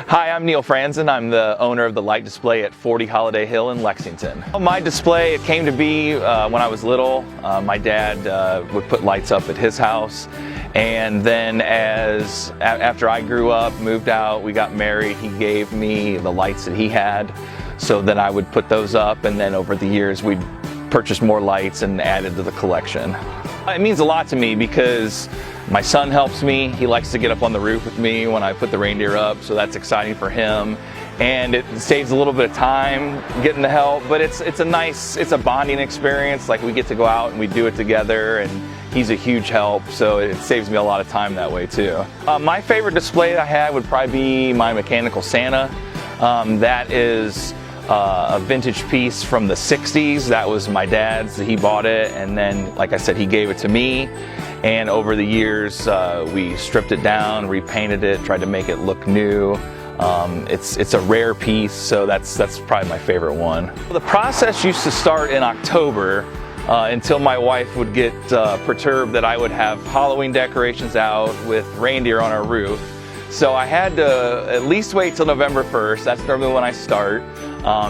Hi, I'm Neal Franzen. I'm the owner of the light display at 40 Holiday Hill in Lexington. My display, it came to be when I was little. My dad would put lights up at his house, and then after I grew up, moved out, we got married, he gave me the lights that he had, so then I would put those up, and then over the years we'd purchased more lights and added to the collection. It means a lot to me because my son helps me. He likes to get up on the roof with me when I put the reindeer up, so that's exciting for him. And it saves a little bit of time getting the help, but it's a bonding experience. Like, we get to go out and we do it together, and he's a huge help, so it saves me a lot of time that way too. My favorite display I had would probably be my mechanical Santa. That is a vintage piece from the 60s. That was my dad's. He bought it, and then, like I said, he gave it to me. And over the years, we stripped it down, repainted it, tried to make it look new. It's a rare piece, so that's probably my favorite one. The process used to start in October until my wife would get perturbed that I would have Halloween decorations out with reindeer on our roof. So I had to at least wait till November 1st. That's normally when I start.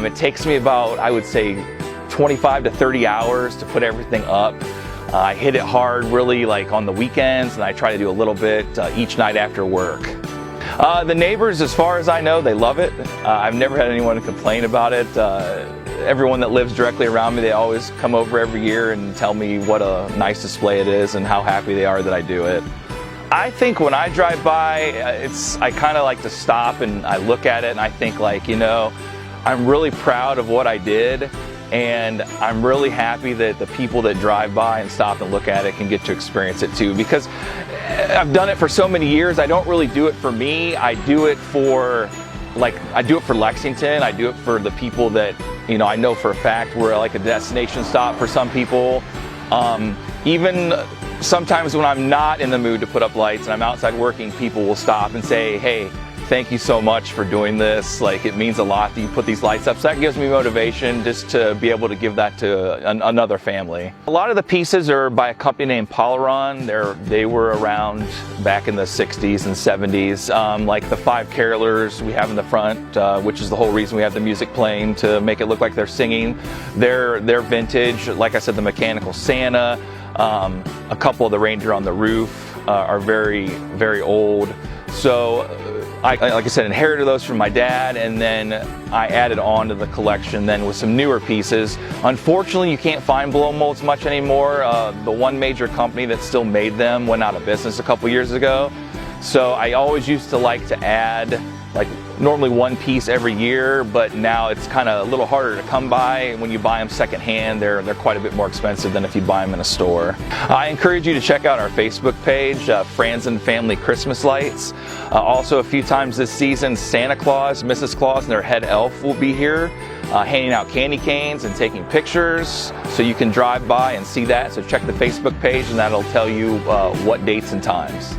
It takes me about, I would say, 25 to 30 hours to put everything up. I hit it hard really like on the weekends, and I try to do a little bit each night after work. The neighbors, as far as I know, they love it. I've never had anyone complain about it. Everyone that lives directly around me, they always come over every year and tell me what a nice display it is and how happy they are that I do it. I think when I drive by, I kind of like to stop and I look at it and I think, like, you know, I'm really proud of what I did, and I'm really happy that the people that drive by and stop and look at it can get to experience it too, because I've done it for so many years. I don't really do it for me. I do it for Lexington. I do it for the people that, you know, I know for a fact we're like a destination stop for some people. Even sometimes when I'm not in the mood to put up lights and I'm outside working, people will stop and say, hey, thank you so much for doing this. Like, it means a lot that you put these lights up. So that gives me motivation just to be able to give that to another family. A lot of the pieces are by a company named Polaron. They were around back in the 60s and 70s. Like the 5 carolers we have in the front, which is the whole reason we have the music playing to make it look like they're singing. They're vintage. Like I said, the mechanical Santa, a couple of the reindeer on the roof are very, very old. So like I said, inherited those from my dad, and then I added on to the collection then with some newer pieces. Unfortunately, you can't find blow molds much anymore. The one major company that still made them went out of business a couple years ago. So I always used to like to add, like, normally one piece every year, but now it's kind of a little harder to come by. When you buy them secondhand, they're quite a bit more expensive than if you buy them in a store. I encourage you to check out our Facebook page, Franzen Family Christmas Lights. Also, a few times this season, Santa Claus, Mrs. Claus, and their head elf will be here, handing out candy canes and taking pictures, so you can drive by and see that. So check the Facebook page, and that'll tell you what dates and times.